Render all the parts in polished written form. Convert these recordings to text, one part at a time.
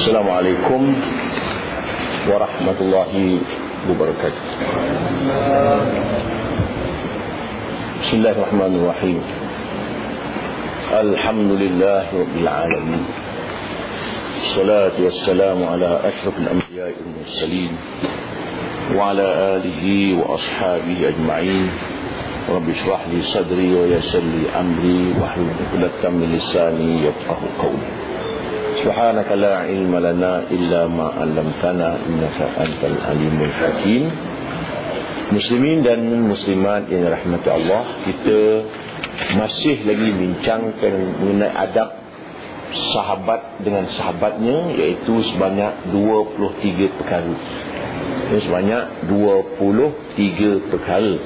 Assalamualaikum warahmatullahi wabarakatuh. Bismillahirrahmanirrahim. Alhamdulillahi rabbil alamin. Salatu wassalamu ala asyrafil anbiya'i wal mursalin wa ala alihi wa ashabihi ajma'in. Rabbi shrah li sadri wa yassir li amri wahlul 'uqdatam min lisani yafqahu qawli. Subhanaka la ilma lana illa ma 'allamtana innaka antal alimul hakim. Muslimin dan muslimat yang dirahmati Allah, kita masih lagi bincangkan mengenai adab sahabat dengan sahabatnya, iaitu sebanyak 23 perkara. Sebanyak 23 perkara.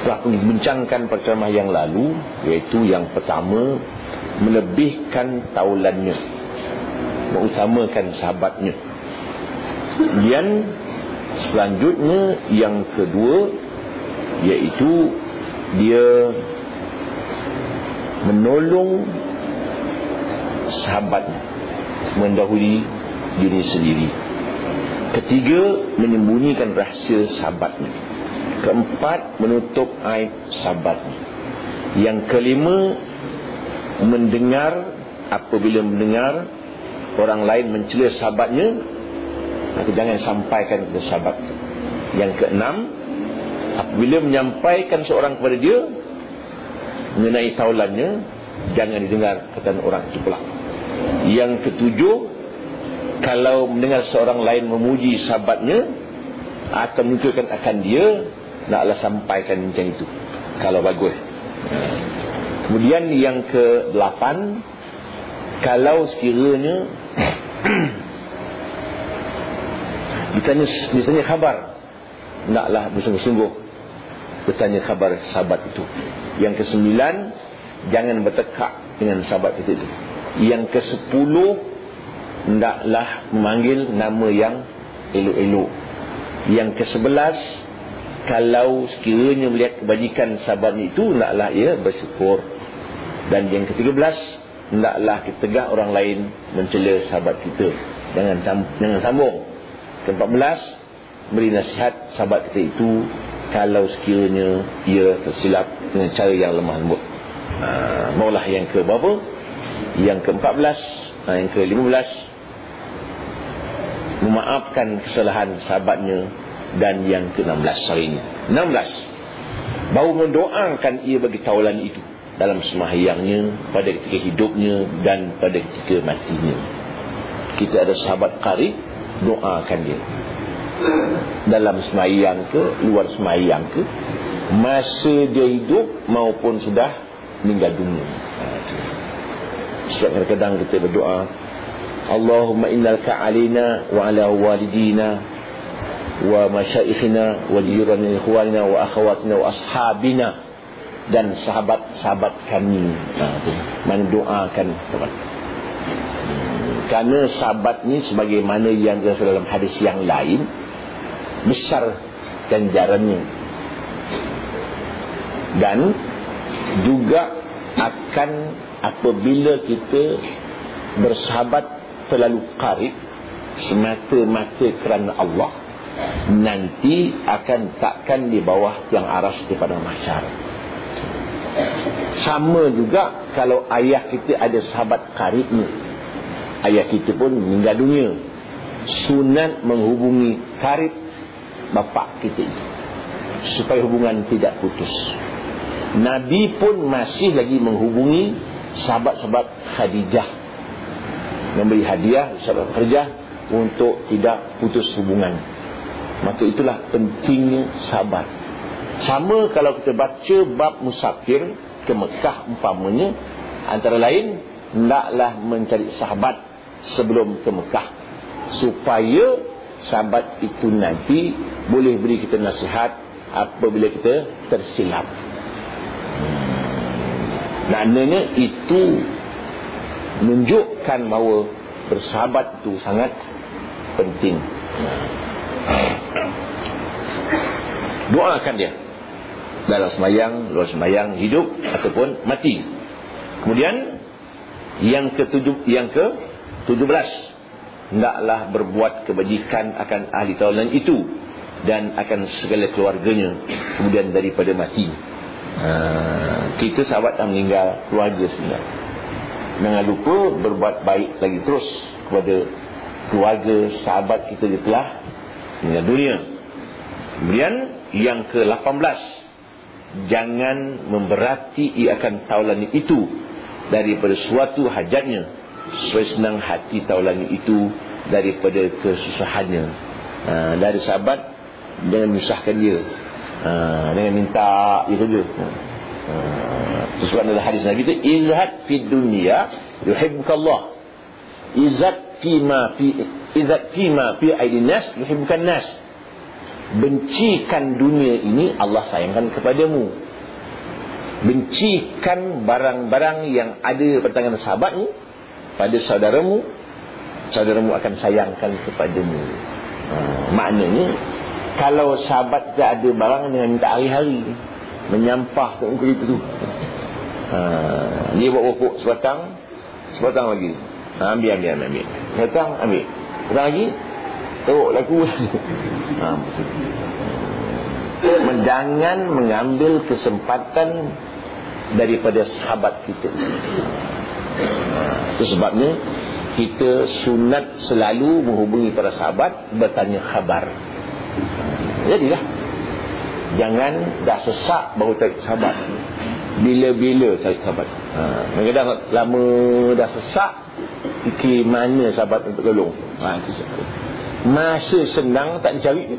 Telah dibincangkan pada ceramah yang lalu, iaitu yang pertama, melebihkan taulannya, mengutamakan sahabatnya. Kemudian selanjutnya yang kedua, iaitu dia menolong sahabatnya mendahului diri sendiri. Ketiga, menyembunyikan rahsia sahabatnya. Keempat, menutup aib sahabatnya. Yang kelima, mendengar, apabila mendengar orang lain mencela sahabatnya, maka jangan sampaikan kepada sahabat. Yang keenam, apabila menyampaikan seorang kepada dia mengenai taulannya, jangan didengar kata orang itu pula. Yang ketujuh, kalau mendengar seorang lain memuji sahabatnya atau menunjukkan akan dia, naklah sampaikan macam itu kalau bagus. Kemudian yang ke-8, kalau sekiranya ditanya khabar, naklah bersungguh-sungguh bertanya khabar sahabat itu. Yang ke-9, jangan bertekak dengan sahabat itu. Yang ke-10, hendaklah memanggil nama yang elok-elok. Yang ke-11, kalau sekiranya melihat kebajikan sahabat itu, hendaklah ia bersyukur. Dan yang ke-13, hendaklah kita tegak orang lain mencela sahabat kita, jangan sambung. Ke-14, beri nasihat sahabat kita itu kalau sekiranya ia tersilap dengan cara yang lemah lembut. Maulah yang ke berapa? Yang ke-14, yang ke-15, memaafkan kesalahan sahabatnya. Dan yang ke-16 hari ini, 16, baru mendoakan ia bagi taulan itu dalam sembahyangnya, pada ketika hidupnya dan pada ketika matinya. Kita ada sahabat qarib, doakan dia dalam sembahyang ke, luar sembahyang ke, masa dia hidup maupun sudah meninggal dunia. Sebab kadang-kadang kita berdoa, Allahumma innalka alina wa ala walidina wa masyaikhina wa jirani ikhwanina wa akhawatina wa ashabina, dan sahabat-sahabat kami. Mendoakan kepada, kerana sahabat ni sebagaimana yang dalam hadis yang lain, besar ganjarannya, dan juga akan apabila kita bersahabat terlalu qarib semata-mata kerana Allah, nanti akan takkan di bawah tiang aras di padang mahsyar. Sama juga kalau ayah kita ada sahabat karibnya, ayah kita pun meninggal dunia, sunat menghubungi karib bapa kita itu supaya hubungan tidak putus. Nabi pun masih lagi menghubungi sahabat-sahabat Khadijah, memberi hadiah sahabat Khadijah untuk tidak putus hubungan. Maka itulah pentingnya sahabat. Sama kalau kita baca bab musafir ke Mekah umpamanya, antara lain, hendaklah mencari sahabat sebelum ke Mekah, supaya sahabat itu nanti boleh beri kita nasihat apabila kita tersilap. Maknanya itu menunjukkan bahawa bersahabat itu sangat penting. Doakan dia dalam sembahyang, luar sembahyang, hidup ataupun mati. Kemudian yang ke-17, hendaklah berbuat kebajikan akan ahli taulanan itu dan akan segala keluarganya kemudian daripada mati. Kita sahabat yang meninggal, keluarga sebenarnya. Jangan lupa berbuat baik lagi terus kepada keluarga sahabat kita di telah meninggal dunia. Kemudian yang ke-18, jangan memberati ia akan taulani itu daripada suatu hajatnya, supaya senang hati taulani itu daripada kesusahannya. Dari sahabat, jangan menyusahkan dia, jangan minta itu dia. Sebab dalam hadis Nabi itu, izhad fi dunya yuhibbukallah, izhad fima fi aidin nas yuhibbukan nas. Bencikan dunia ini, Allah sayangkan kepadamu. Bencikan barang-barang yang ada pada tangan sahabatmu pada saudaramu, saudaramu akan sayangkan kepadamu. Maknanya, kalau sahabat tak ada barang, dengan minta hari-hari menyampah ke muka itu tu. Dia buat pokok sebatang lagi. Ambil. Sebatang ambil. Sebatang lagi, teruk laku. Jangan mengambil kesempatan daripada sahabat kita. Itu sebabnya kita sunat selalu menghubungi para sahabat, bertanya khabar. Jadilah, jangan dah sesak baru cari sahabat, bila-bila cari sahabat. Kadang-kadang lama dah sesak, fikir mana sahabat untuk tolong. Masa senang tak cari,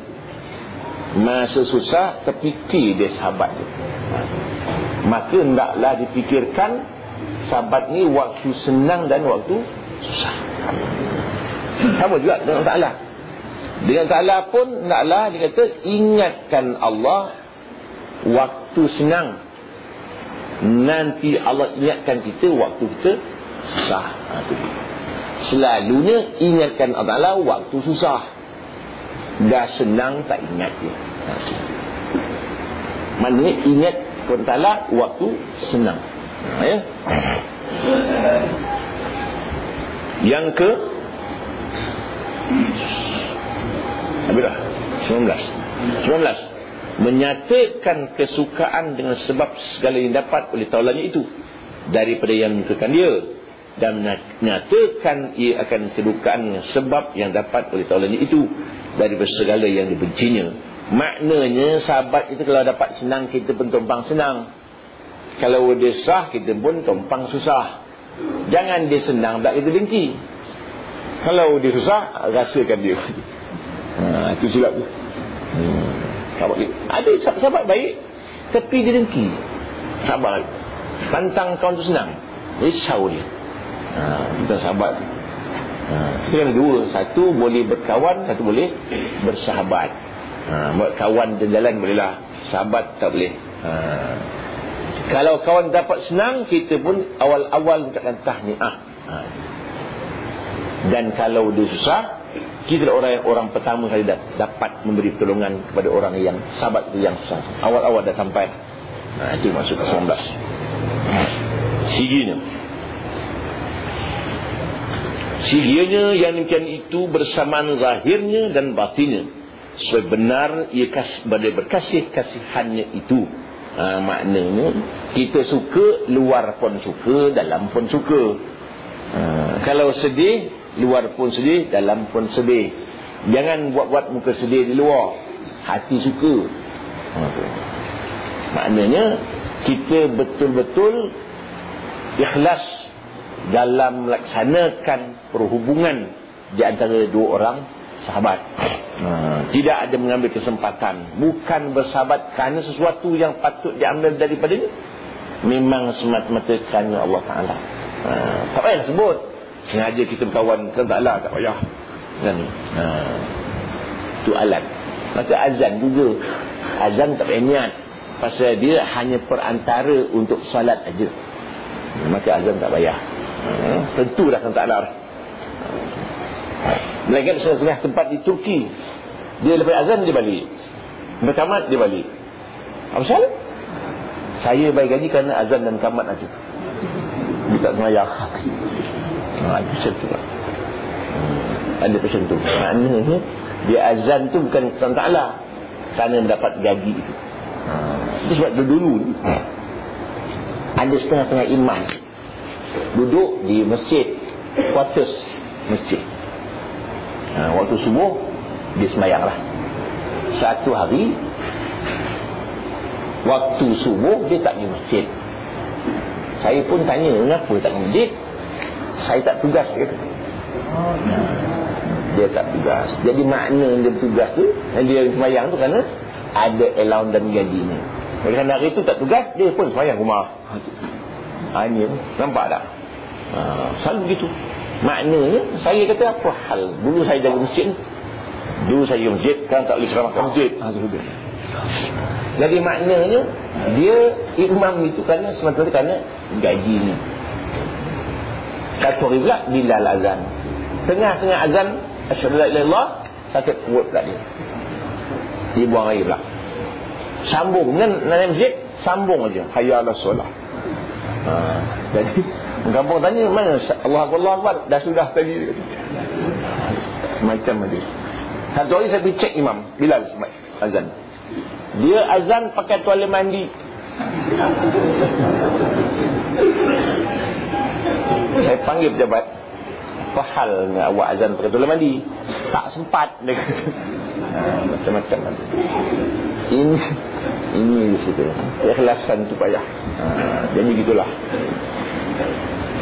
masa susah terfikir dia sahabat dia. Maka hendaklah dipikirkan sahabat ni waktu senang dan waktu susah. Sama juga dengan Ta'ala. Dengan Ta'ala pun hendaklah dia kata, ingatkan Allah waktu senang, nanti Allah ingatkan kita waktu kita susah. Selalunya ingatkan Allah Ta'ala waktu susah, dah senang tak ingat dia. Maknanya ingat Allah Ta'ala waktu senang. Ya? Yang ke 19, menyatakan kesukaan dengan sebab segala yang dapat oleh taulannya itu daripada yang menyukakan dia, dan menyatakan ia akan kedukaan dengan sebab yang dapat oleh taulannya itu daripada segala yang dibencinya. Maknanya sahabat itu kalau dapat senang, kita pun tumpang senang. Kalau dia susah, kita pun tumpang susah. Jangan dia senang tak kita dengki. Kalau dia susah, rasakan dia. Itu silap tu. Ada sahabat baik, tapi dia dengki. Sahabat pantang kawan tu senang, risau dia. Kita sahabat kita kan dua, satu boleh berkawan, satu boleh bersahabat. Buat kawan dan jalan bolehlah, sahabat tak boleh. Kalau kawan dapat senang, kita pun awal-awal mengucapkan tahniah. Dan kalau dia susah, kita orang pertama kali dapat memberi pertolongan kepada orang yang sahabat itu yang susah. Awal-awal dah sampai. Itu maksud 19. Sigianya yang demikian itu bersamaan zahirnya dan batinnya, supaya benar ia berkasih-kasihannya itu. Maknanya kita suka, luar pun suka, dalam pun suka. Kalau sedih, luar pun sedih, dalam pun sedih. Jangan buat-buat muka sedih di luar, hati suka. Maknanya kita betul-betul ikhlas dalam melaksanakan perhubungan di antara dua orang sahabat. Tidak ada mengambil kesempatan, bukan bersahabat kerana sesuatu yang patut diambil daripadanya, memang semata-mata kerana Allah Ta'ala. Tak payah sebut sengaja kita berkawan kerana Ta'ala, tak payah kan? Itu alat. Maka azan juga, azan tak payah niat, pasal dia hanya perantara untuk salat aja. Maka azan tak payah. Tentu dah kerana Ta'ala. Melainkan setengah tempat di Turki, dia lepas azan dia balik, berkamat dia balik. Apa salah? Saya bayar gaji kerana azan dan kamat aja. Dia tak semayang. Itu satu. Ada macam tu. Maknanya dia azan tu bukan Allah Ta'ala, kerana mendapat gaji itu. Itu sebab dulu ada setengah-setengah imam duduk di masjid, quarters masjid. Waktu subuh dia sembahyang lah. Satu hari waktu subuh dia tak pergi masjid. Saya pun tanya, kenapa tak pergi masjid? Saya tak tugas, dia kata. Dia tak tugas. Jadi makna dia bertugas tu, dia sembahyang tu kerana ada allowance dan gajinya. Kerana hari tu tak tugas, dia pun sembahyang rumah. Ini nampak tak? Selalu begitu. Maknanya saya kata, apa hal dulu saya jaga masjid, dulu saya jaga masjid, kan tak boleh ceramah kat masjid. Jadi maknanya dia imam itu kerana semata-mata kerana gajinya. Satu hari pula Bilal azan, tengah-tengah azan asyhadu la ilaha illallah, sakit perut pula dia buang air pula, sambung dengan masjid, sambung aja hayya ala solah. Jadi kampung tanya, mana Allah Akbar, dah sudah tadi. Macam tadi. Satu hari saya pergi cek imam Bilal azan, dia azan pakai tuala mandi. Saya panggil pejabat, apa hal awak azan pakai tuala mandi? Tak sempat, dia kata. Macam-macam. Ini di situ. Keikhlasan tu payah. Jadi gitulah.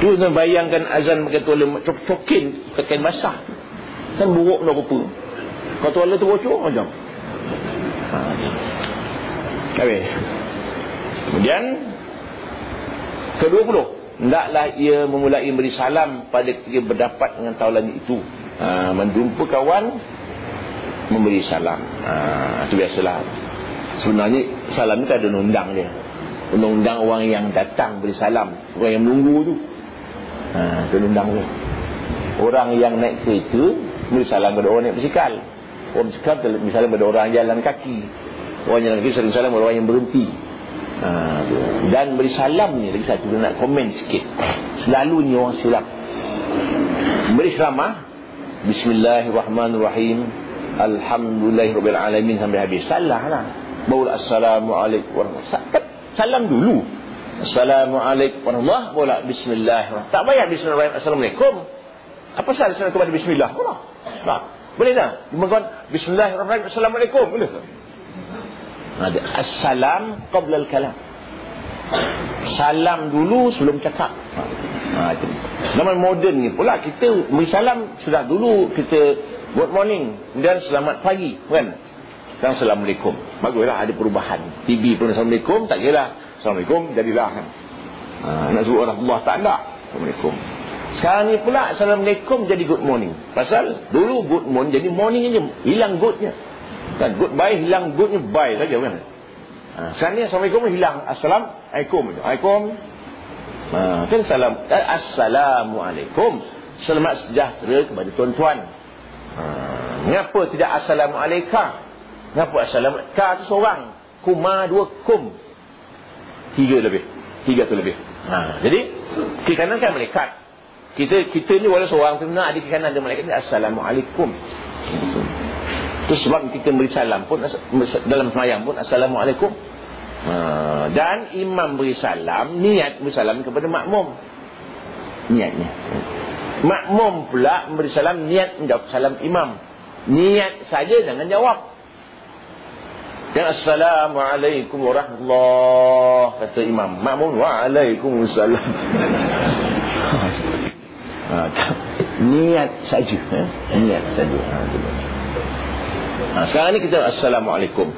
Tu bayangkan azan pakai tuala cokin, pakai kain basah. Kan buruk nak rupa. Kalau tuala tu bocor macam. Habis. Kemudian ke-20, hendaklah ia memulai beri salam pada ketika berdapat dengan tawalan itu. Menjumpa kawan, memberi salam. Itu biasalah. Sebenarnya salam itu ada undang dia. Undang orang yang datang beri salam, orang yang menunggu tu. Itu undang dia. Orang yang naik kereta beri salam pada orang naik basikal. Orang basikal beri salam pada orang jalan kaki. Orang jalan kaki beri salam pada orang yang berhenti. Dan beri salam ni lagi satu, nak komen sikit. Selalunya orang silap beri ceramah, Bismillahirrahmanirrahim, Alhamdulillahirabbil alamin sampai habis. Salah lah. Baru assalamualaikum warahmatullahi. Salam dulu, assalamualaikum warahmatullahi wabarakatuh. Bismillahirrahmanirrahim. Tak payah bismillahirrahmanirrahim, assalamualaikum. Apa salah sana kepada bismillah? Boleh tak? Dimakan bismillahirrahmanirrahim, assalamualaikum. Boleh tak? Ada assalam qabla al-kalam. Salam dulu sebelum cakap. Itu. Zaman moden ni pula kita beri salam sudah dulu, kita good morning dan selamat pagi, kan? Sekarang assalamualaikum. Baguslah ada perubahan. TV pun assalamualaikum, tak kira assalamualaikum jadilah, kan? Nak sebut Allah Ta'ala, assalamualaikum. Sekarang ni pula assalamualaikum jadi good morning. Pasal dulu good morning jadi morning aja, hilang goodnya. Kan goodbye hilang goodnya, bye saja, kan? Sekarang ni assalamualaikum hilang assalamualaikum. Waalaikum. Kan salam, assalamualaikum, selamat sejahtera kepada tuan-tuan. Mengapa tidak assalamualaikum? Mengapa assalamualaikum? Ka tu seorang, kuma dua, kum tiga tu lebih. Jadi kiri kanan kan malaikat. Kita ni walaupun seorang tu ada kiri kanan ada malaikat ni, assalamualaikum. Itu sebab kita beri salam pun dalam sembahyang pun assalamualaikum. Dan imam beri salam, niat beri salam kepada makmum. Niatnya. Makmum pula memberi salam, niat menjawab salam imam. Niat saja jangan jawab. Yang assalamualaikum warahmatullahi, kata imam. Makmum waalaikumsalam. Niat saja, niat saja. Sekarang ni kita assalamualaikum.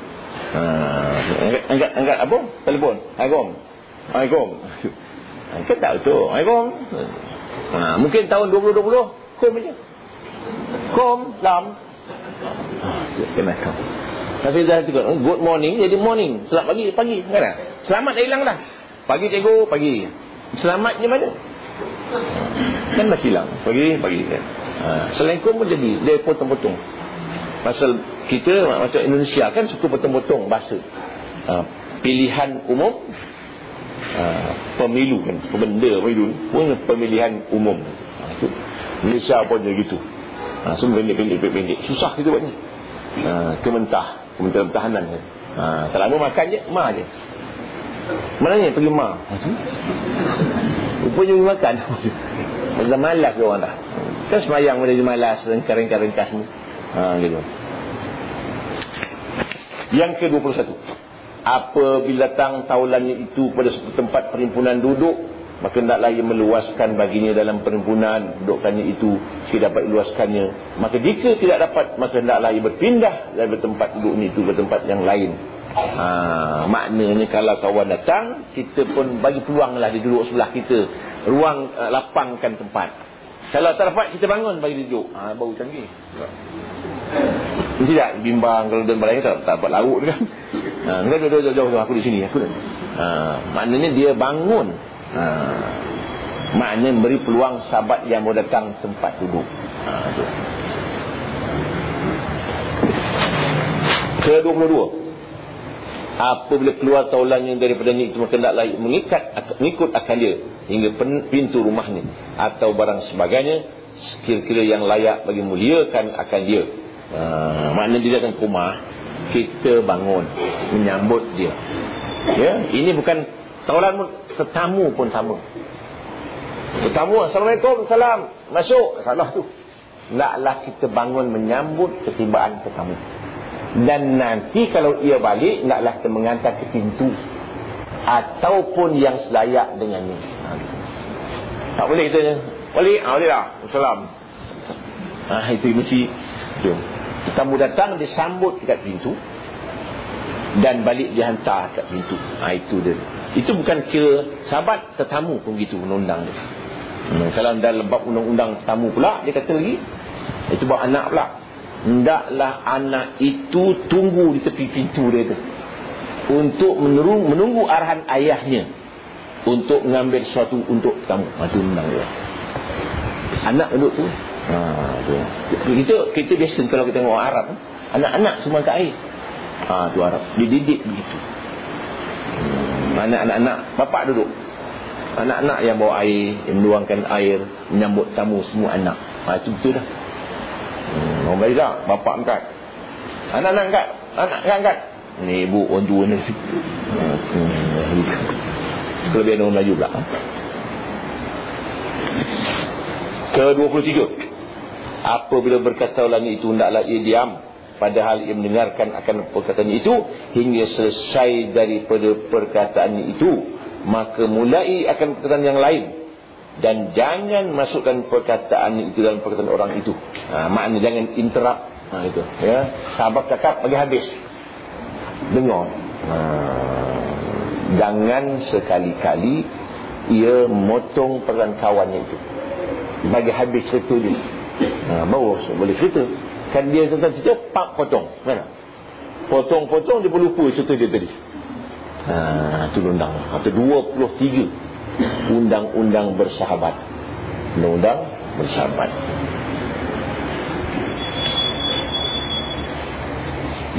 Angkat apa? Telefon. Assalamualaikum. Kan tak betul. Assalamualaikum. Mungkin tahun 2020 kom aja. Kom lam. Kena kom. Kasi dah tengok good morning jadi morning. Selamat pagi kan? Selamat dah hilang dah. Pagi cikgu pagi. Selamatnya mana? Kan masih hilang. Pagi kan. Assalamualaikum pun jadi dia potong-potong. Pasal kita macam Indonesia kan suka potong-potong bahasa. Pilihan umum, pemilu kan, benda pemilu pun pemilihan umum. Malaysia pun macam gitu. Semua pendek. Susah kita buatnya. Kementerian Pertahanan. Tak lama makan je, ma je. Mananya pergi ma? Rupanya pergi makan. Macam malas dia orang dah. Kan semayang boleh malas, ringkas ni. Gitu. Yang ke-21, apabila datang taulannya itu pada suatu tempat perhimpunan duduk, maka hendaklah ia meluaskan baginya dalam perhimpunan dudukannya itu jika dapat luaskannya. Maka jika tidak dapat, maka hendaklah ia berpindah dari tempat duduknya itu ke tempat yang lain. Maknanya kalau kawan datang, kita pun bagi peluanglah dia duduk sebelah kita, ruang, lapangkan tempat. Kalau tak dapat, kita bangun bagi dia duduk. Baru canggih. Tidak bimbang kalau dan barang tak dapat lauk kan. Jauh aku di sini aku. Maknanya dia bangun. Maknanya beri peluang sahabat yang mau datang tempat duduk. Ke-22, apabila keluar taulannya daripadanya itu, maka hendaklah mengikut akan dia hingga pintu rumahnya atau barang sebagainya sekira-kira yang layak bagi muliakan akan dia. Maknanya dia datang ke rumah, kita bangun menyambut dia. Ya, ini bukan taulan, tetamu pun sama. Tetamu, Assalamualaikum, salam, masuk, salah tu. Naklah kita bangun menyambut ketibaan tetamu. Dan nanti kalau ia balik, naklah kita mengantar ke pintu ataupun yang selayak dengannya. Tak boleh kita balik, boleh lah, salam. Itu mesti tetamu datang, disambut dekat pintu dan balik dihantar dekat pintu. Itu dia. Itu bukan kira sahabat, tetamu pun begitu undang dia. Kalau dalam bab undang-undang tetamu pula, dia kata lagi, itu bab anak pula. Hendaklah anak itu tunggu di tepi pintu dia tu untuk menunggu arahan ayahnya untuk mengambil sesuatu untuk tetamu. Itu undang dia. Anak duduk tu. Kita biasa kalau kita tengok orang Arab, anak-anak semua kat air. Tu Arab, dididik begitu. Anak-anak, bapak duduk, anak-anak yang bawa air, yang menuangkan air, menyambut tamu semua anak. Itu betul dah. Orang baik tak? Bapak angkat, anak-anak angkat, anak angkat. Ni ibu orang tua ni. Kelebihan orang Melayu pula. Ke-23, apabila berkata ulangi itu, hendaklah ia diam padahal ia mendengarkan akan perkataan itu hingga selesai daripada perkataan itu, maka mulai akan perkataan yang lain dan jangan masukkan perkataan itu dalam perkataan orang itu. Maknanya jangan interrupt. Itu ya, sahabat cakap bagi habis, dengar. Jangan sekali-kali ia motong perkataan kawannya itu, bagi habis cerita dia. Baru boleh cerita. Kan dia tentang cerita, pak potong. Mana? Potong-potong, dia pun lupa cerita dia tadi. Itu undang. Atau 23 undang-undang bersahabat. Undang-undang bersahabat.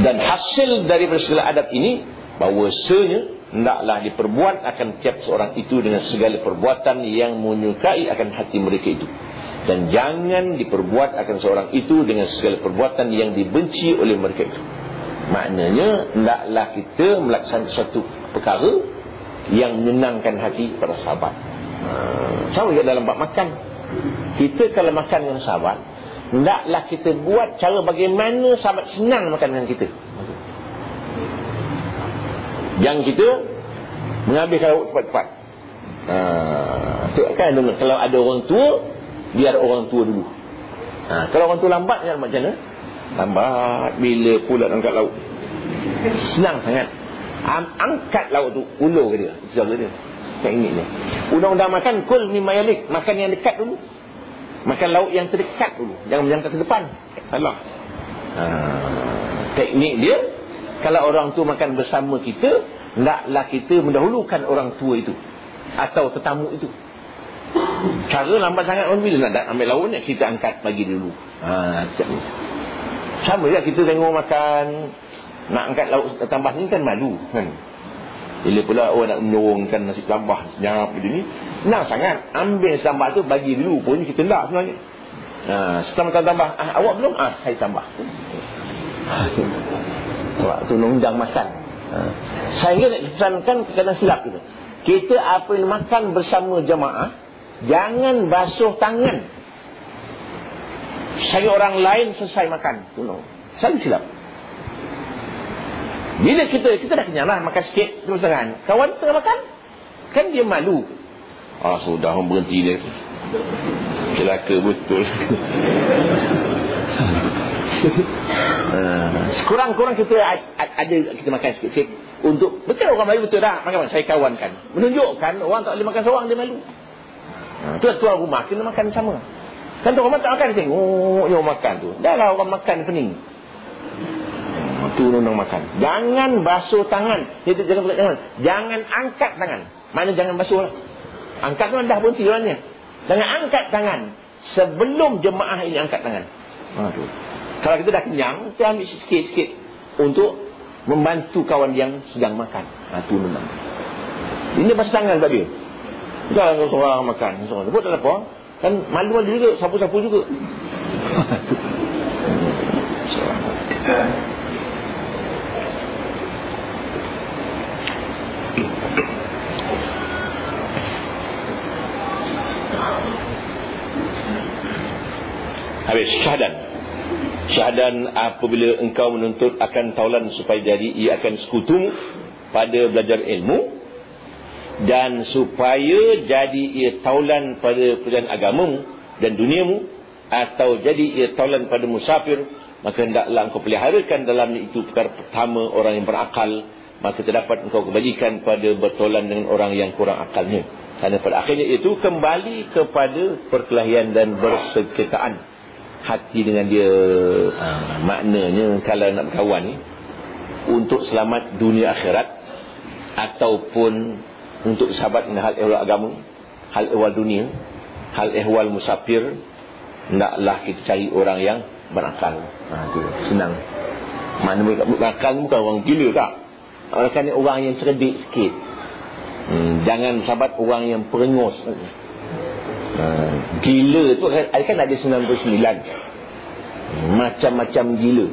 Dan hasil daripada segala adab ini, bahawasanya hendaklah diperbuat akan tiap seorang itu dengan segala perbuatan yang menyukai akan hati mereka itu, dan jangan diperbuat akan seorang itu dengan segala perbuatan yang dibenci oleh mereka itu. Maknanya hendaklah kita melaksanakan satu perkara yang menyenangkan hati para sahabat. Sama juga dalam bab makan. Kita kalau makan dengan sahabat, hendaklah kita buat cara bagaimana sahabat senang makan dengan kita. Yang kita menghabiskan lauk cepat-cepat. Kan kalau ada orang tua, biar orang tua dulu. Kalau orang tua lambat, macam mana? Lambat. Bila pula angkat lauk, senang sangat. Angkat lauk tu, ulur ke dia. Itu cara dia, tekniknya. Undang-undang makan, kul mimma yalik, makan yang dekat dulu. Makan lauk yang terdekat dulu, jangan menjangkau ke depan. Salah. Teknik dia, kalau orang tua makan bersama kita, hendaklah kita mendahulukan orang tua itu atau tetamu itu. Cara lambat sangat, bila nak ambil lauknya, kita angkat bagi dulu. Sama juga kita tengok makan, nak angkat lauk tambah ni kan malu kan. Bila pula orang nak menyuruhkan nasi tambah senyap begini, senang sangat. Ambil sambal tu bagi dulu, pun kita tak sebenarnya. Setelah tambah, awak belum? Saya tambah. Awak tu nunjang makan. Saya nak pesankan kadang silap kita. Kita apabila makan bersama jemaah, jangan basuh tangan saya orang lain selesai makan. Selalu silap. Bila kita dah kenyang lah, makan sikit terus tangan. Kawan tengah makan, kan dia malu. Sudah berhenti dia. Celaka betul. Sekurang-kurang kita ada kita makan sikit-sikit untuk betul orang Melayu betul dah makan. Saya kawankan, menunjukkan orang tak boleh makan seorang, dia malu. Tuan rumah kena makan sama. Kan tuan rumah tak makan, dia tengok dia makan tu. Dah lah orang makan pening. Tu nundang makan. Jangan basuh tangan. Jangan angkat tangan. Mana jangan basuh lah. Angkat tu dah berhenti orangnya. Jangan angkat tangan sebelum jemaah ini angkat tangan. Kalau kita dah kenyang, kita ambil sikit-sikit untuk membantu kawan yang sedang makan. Tu memang. Ini basuh tangan tak dia. Jangan seorang makan. Sebut tak apa. Kan malu-malu juga, sapu-sapu juga. Habis syahadan apabila engkau menuntut akan taulan supaya jadi ia akan sekutumu pada belajar ilmu, dan supaya jadi ia taulan pada perjalanan agamamu dan duniamu, atau jadi ia taulan pada musafir, maka hendaklah engkau peliharakan dalam itu perkara pertama orang yang berakal, maka terdapat engkau kebajikan pada bertaulan dengan orang yang kurang akalnya. Kerana pada akhirnya itu kembali kepada perkelahian dan bersengketaan hati dengan dia. Maknanya kalau nak berkawan ni untuk selamat dunia akhirat, ataupun untuk sahabat dengan hal ehwal agama, hal ehwal dunia, hal ehwal musafir, hendaklah kita cari orang yang berakal. Tu senang. Maknanya berakal bukan orang gila tak. Kan orang yang cerdik sikit. Jangan sahabat orang yang perengus. Gila tu kan ada 99 macam-macam gila.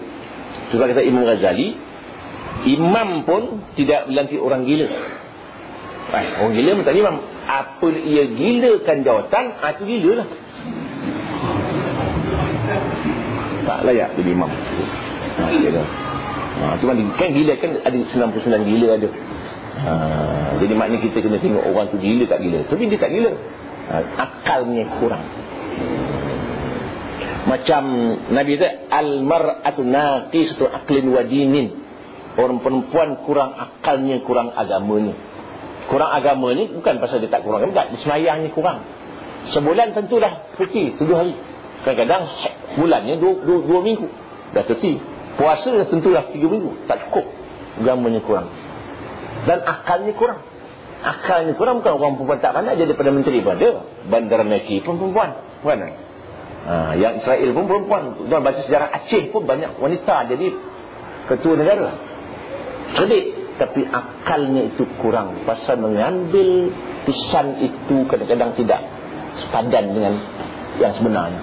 Tu kata Imam Ghazali, imam pun tidak dilantik orang gila. Orang gila minta imam. Apa ia gilakan jawatan, itu gila lah. Tak layak jadi imam. Tu kan gila kan ada 99 gila ada. Jadi maknanya kita kena tengok orang tu gila tak gila. Tapi dia tak gila, akalnya kurang. Macam Nabi kata, al-mar'atu naqisatu aqlin wa dinin. Orang perempuan kurang akalnya, kurang agamanya. Kurang agama ni bukan pasal dia tak kurang agama, tak, semayangnya kurang. Sebulan tentulah cuti 7 hari. Kadang-kadang bulannya 2 minggu dah cuti. Puasa dah tentulah 3 minggu, tak cukup. Agamanya kurang. Dan akalnya kurang. Akalnya kurang, bukan orang perempuan tak pandai jadi Perdana Menteri pada Bandar Meki pun perempuan. Bukan? Yang Israel pun perempuan. Tuan baca sejarah Aceh pun banyak wanita jadi ketua negara. Cerdik, tapi akalnya itu kurang. Pasal mengambil keputusan itu kadang-kadang tidak sepadan dengan yang sebenarnya.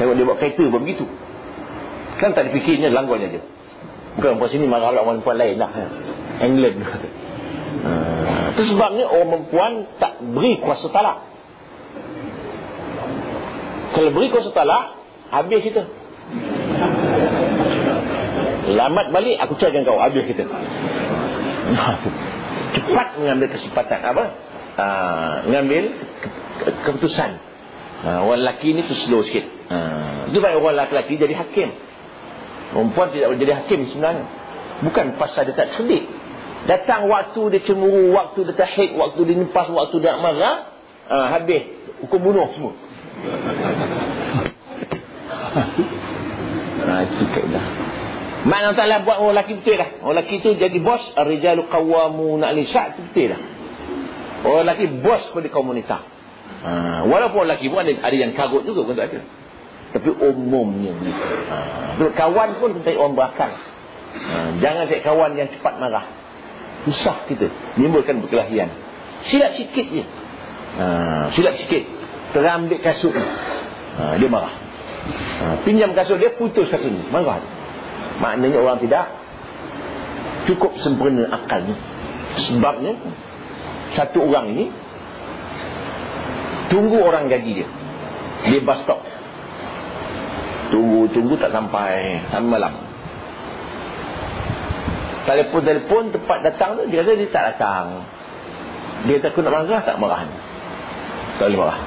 Tengok dia buat kereta pun begitu. Kan tak dipikirnya, langgarnya je. Bukan perempuan sini marah orang perempuan lain lah. England. Itu sebabnya orang perempuan tak beri kuasa talak. Kalau beri kuasa talak, habis kita. Lambat balik, aku carikan kau, habis kita. Cepat mengambil kesempatan mengambil keputusan. Orang lelaki ni tu slow sikit. Itu baik orang lelaki jadi hakim. Perempuan tidak boleh jadi hakim sebenarnya. Bukan pasal dia tak cerdik. Datang waktu dia cemburu, waktu dia tahid, waktu dia nimpas, waktu dia marah, habis hukum bunuh semua. Itu kaedah. Makna Allah buat orang lelaki betul dah. Orang lelaki tu jadi bos. Ar-rijalu qawwamuna 'ala an-nisa', betul dah. Orang lelaki bos pada kaum wanita. Walaupun lelaki pun ada yang karut juga, bukan tak ada. Tapi umumnya kawan pun cari orang berakal. Jangan cari kawan yang cepat marah. Susah kita, menimbulkan perkelahian. Silap sikit je. Silap sikit, terambil kasut. Dia marah. Pinjam kasut dia, putus kasut ni, marah. Maknanya orang tidak cukup sempurna akalnya. Sebabnya satu orang ini tunggu orang gaji dia di bus stop. Tunggu tak sampai malam. Telefon tempat datang tu, dia kata dia tak datang. Dia takut nak marah, tak marah. Tak boleh marah.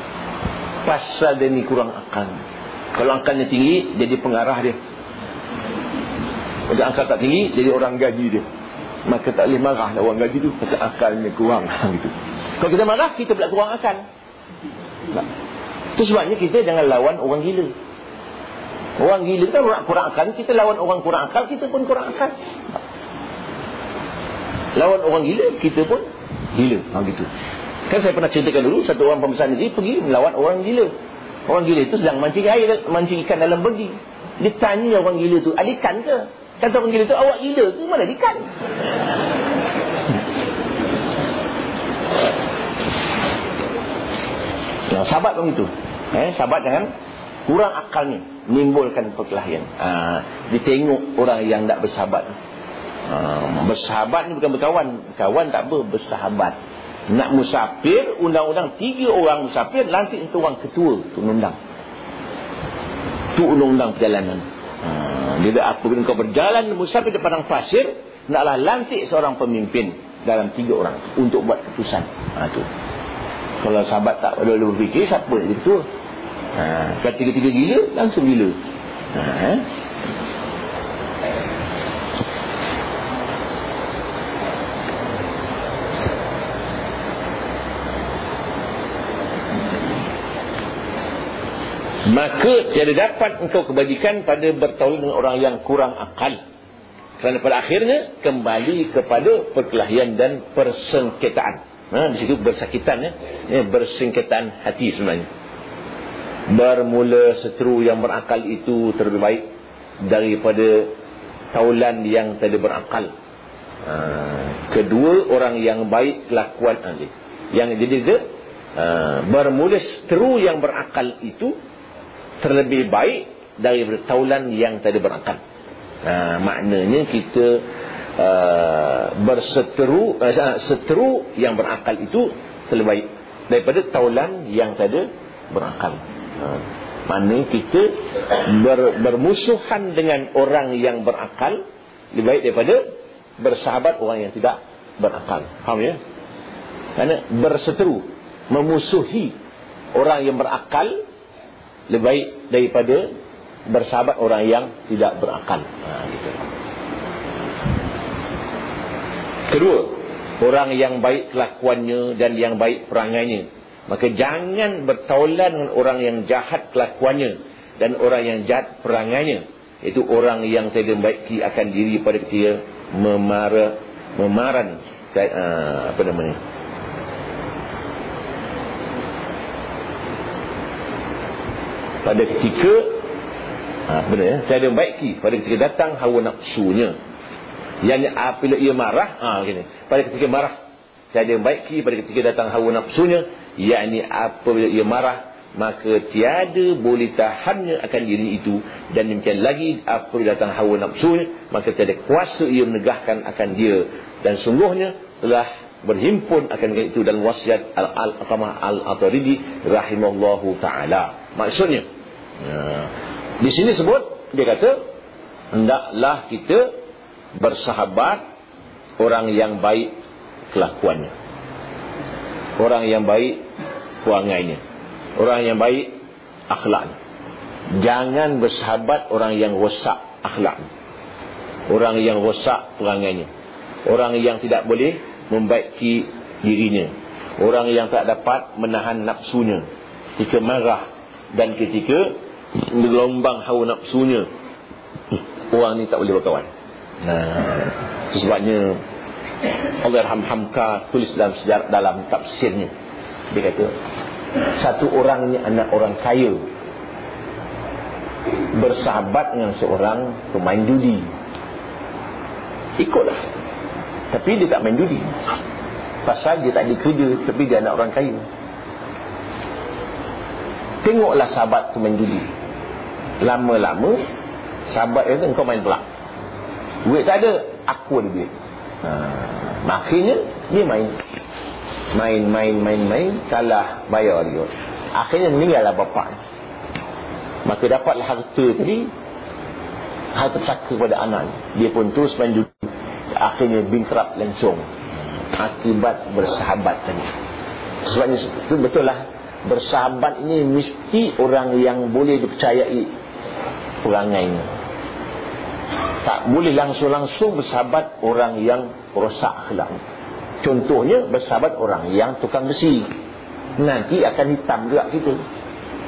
Pasal dia ni kurang akal. Kalau akalnya tinggi, jadi pengarah dia. Kalau akal tak tinggi, jadi orang gaji dia. Maka tak boleh marah lah orang gaji tu, pasal akalnya kurang. Gitu. Kalau kita marah, kita pula kurang akal. Itu sebabnya kita jangan lawan orang gila. Orang gila kan orang kurang akal, kita lawan orang kurang akal, kita pun kurang akal. Lawan orang gila, kita pun gila. Gitu. Kan saya pernah ceritakan dulu, satu orang pembesar negeri pergi melawan orang gila. Orang gila itu sedang mancing ikan dalam begi. Dia tanya orang gila tu, ada ikan ke? Kata orang gila tu, awak gila ke? Mana ada ikan? Sahabat pun itu. Sahabat jangan kurang akalnya, menimbulkan perkelahian. Dia tengok orang yang tak bersahabat. Bersahabat ni bukan berkawan. Kawan tak apa, bersahabat. Nak musafir, undang-undang 3 orang musafir, lantik itu orang ketua, tu undang. Tu undang-undang perjalanan. Dia apa bila kau berjalan musafir di padang pasir, naklah lantik seorang pemimpin dalam 3 orang untuk buat keputusan. Tu. Kalau sahabat tak boleh berfikir, siapa yang ketua? Kalau 3-3 gila, langsung gila. Maka tiada dapat engkau kebajikan pada bertaulan dengan orang yang kurang akal. Kerana pada akhirnya kembali kepada perkelahian dan persengketaan. Di situ bersakitan, bersengketaan hati sebenarnya. Bermula seteru yang berakal itu terlebih baik daripada taulan yang tidak berakal. Kedua orang yang baik kelakuan yang jadi bermula seteru yang berakal itu terlebih baik daripada taulan yang tidak berakal. Maknanya kita seteru yang berakal itu terlebih baik daripada taulan yang tidak berakal. Maknanya kita bermusuhan dengan orang yang berakal lebih baik daripada bersahabat orang yang tidak berakal. Faham ya? Kerana berseteru, memusuhi orang yang berakal lebih baik daripada bersahabat orang yang tidak berakal. Gitu. Kedua, orang yang baik kelakuannya dan yang baik perangainya. Maka jangan bertaulan dengan orang yang jahat kelakuannya dan orang yang jahat perangainya. Itu orang yang tidak membaiki akan diri pada ketika memaran pada ketika saya ada baiki pada ketika datang hawa nafsunya. Yang apabila ia marah, pada ketika marah saya ada baiki pada ketika datang hawa nafsunya, yakni apabila ia marah maka tiada boleh tahannya akan diri itu, dan demikian lagi apabila datang hawa nafsunya maka tiada kuasa ia menegahkan akan dia, dan sungguhnya telah berhimpun akan itu dalam wasiat Al-Qamah Al-Ataridi rahimahullahu ta'ala. Maksudnya di sini sebut, dia kata hendaklah kita bersahabat orang yang baik kelakuannya, orang yang baik perangainya, orang yang baik akhlaknya. Jangan bersahabat orang yang rosak akhlaknya, orang yang rosak perangainya, orang yang tidak boleh membaiki dirinya, orang yang tak dapat menahan nafsunya ketika marah dan ketika bergelombang hawa nafsunya. Orang ni tak boleh berkawan. Sebabnya Allah Hamka tulis dalam sejarah, dalam tafsirnya, dia kata satu orang ni anak orang kaya bersahabat dengan seorang pemain judi. Ikutlah, tapi dia tak main judi pasal dia tak ada kerja, tapi dia anak orang kaya. Tengoklah sahabat tu main judi. Lama-lama sahabat kata engkau main pelak. Duit tak ada, aku ada duit. Akhirnya dia main, kalah, bayar dia. Akhirnya meninggallah bapak. Maka dapatlah harta tadi, harta pusaka pada anak. Dia pun terus main judi. Akhirnya bankrupt langsung akibat bersahabat tadi. Sebabnya itu betul lah, bersahabat ini mesti orang yang boleh dipercayai perangainya. Tak boleh langsung-langsung bersahabat orang yang rosak akhlak. Contohnya bersahabat orang yang tukang besi, nanti akan hitam juga kita.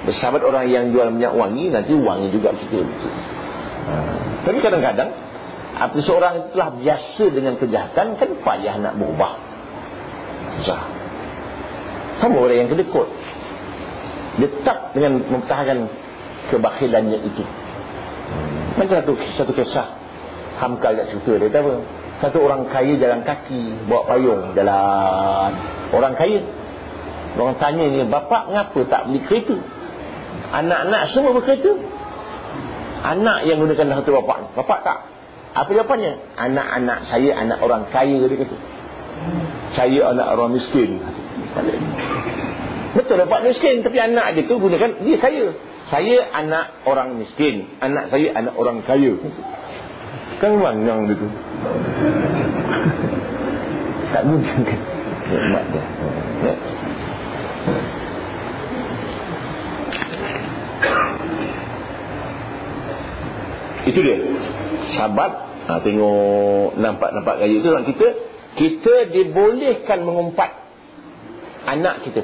Bersahabat orang yang jual minyak wangi, nanti wangi juga kita. Tapi kadang-kadang apabila seorang itu telah biasa dengan kejahatan, kan payah nak berubah. Susah. Sama orang yang kedekut, dia tetap dengan mempertahankan kebakhilannya itu. Macam satu kisah Hamka tak cerita, dia kata apa, satu orang kaya jalan kaki, bawa payung jalan. Orang kaya, orang tanya ni, bapak ngapa tak beli kereta? Anak-anak semua berkereta. Anak yang gunakan harta bapak tak. Apa jawapannya? Anak-anak saya anak orang kaya, dia kata. Saya anak orang miskin. Betul bapak miskin, tapi anak dia tu gunakan, dia kaya. Saya anak orang miskin, anak saya anak orang kaya. Kan manyang dia tu. Tak mungkin kan. Nikmat dia. Itu dia. Sahabat. Tengok nampak gaya itu orang kita dibolehkan mengumpat anak kita.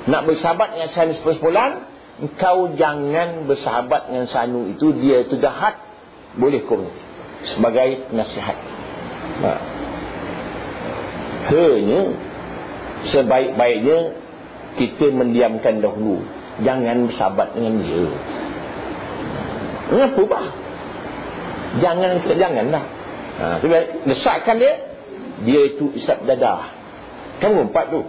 Nak bersahabat dengan Sanu sepulang, engkau jangan bersahabat dengan Sanu itu, dia itu jahat, boleh kau sebagai nasihat. Hanya sebaik-baiknya kita mendiamkan dahulu, jangan bersahabat dengan dia. Kenapa bah? Janganlah. Desakkan dia itu isap dadah. Kan ngumpat tu.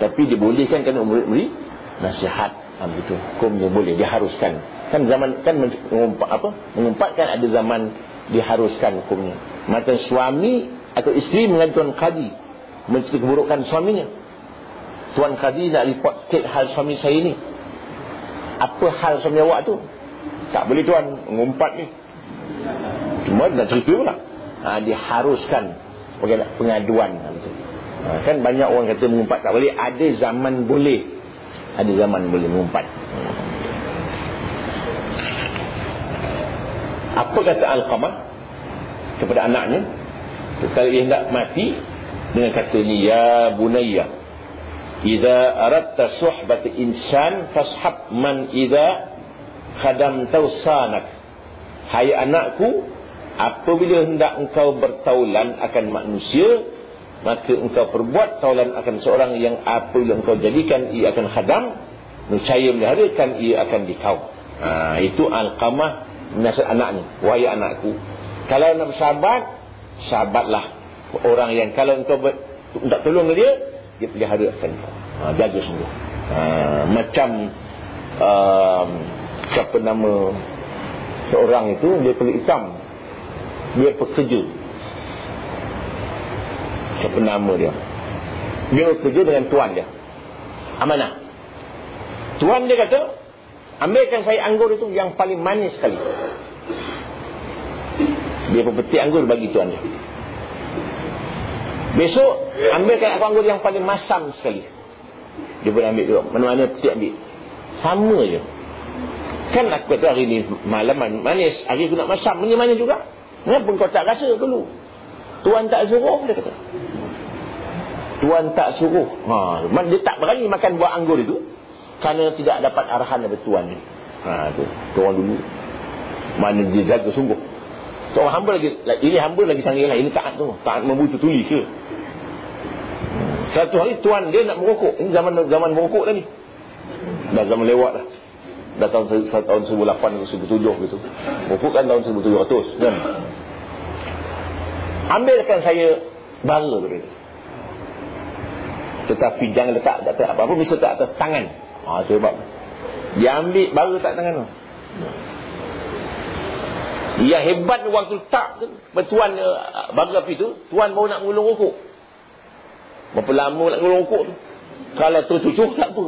Tapi dibolehkan kan beri nasihat. Begitu. Hukumnya boleh, diharuskan. Kan zaman kan mengumpat kan ada zaman diharuskan hukumnya. Macam suami atau isteri mengajukan qadi mencerita keburukan suaminya. Tuan qadi nak report sikit hal suami saya ni. Apa hal suami awak tu? Tak boleh tuan, mengumpat ni. Cuma nak cerita pula. Diharuskan pengaduan. Kan banyak orang kata mengumpat tak boleh. Ada zaman boleh. Ada zaman boleh mengumpat. Apa kata Alqamah kepada anaknya kalau dia hendak mati, dengan kata ni, ya bunayya idza aradta suhbat insan fashab man idza khadamta sanak. Hai anakku, apabila hendak engkau bertaulan akan manusia, maka engkau perbuat taulan akan seorang yang apabila engkau jadikan ia akan khadam, niscaya meliharakan ia akan dikau. Itu Alqamah nasihat anaknya. Wahai anakku, kalau nak bersahabat, sahabatlah orang yang kalau engkau tak tolong dia pelihara akan kau. Jaga sungguh. Macam siapa nama seorang itu, dia kulit hitam, dia pekerja. Siapa nama dia? Dia bekerja dengan tuan dia, amanah. Tuan dia kata, ambilkan saya anggur itu yang paling manis sekali. Dia pepetik anggur bagi tuan dia. Besok ambilkan aku anggur yang paling masam sekali. Dia pun ambil juga, mana-mana petik ambil. Sama je. Kan aku kata hari ni malam manis, hari aku nak masam, mana juga. Kenapa kau tak rasa dulu? Tuan tak suruh, dia kata. Tuan tak suruh. Dia tak berani makan buah anggur itu kerana tidak dapat arahan dari tuan ni. Tu orang dulu. Mana dia jaga sungguh. Tu orang hamba lagi, ini hamba lagi sanggih lah. Ini taat tu. Taat membutuh tuli ke. Satu hari tuan dia nak merokok. Ini zaman merokok dah ni. Dah zaman lewat dah. Dah tahun 1800, 1700 gitu. Merokok kan tahun 1700 kan. Ambilkan saya bara tu. Tetapi jangan letak apa-apa, bisa letak atas tangan. Sebab Dia ambil baru tak tangan tu. Yang hebat waktu letak tu, tuan baru api tu, tuan baru nak ngulung rokok. Berapa lama nak ngulung rokok tu? Kalau tercucuk tak apa.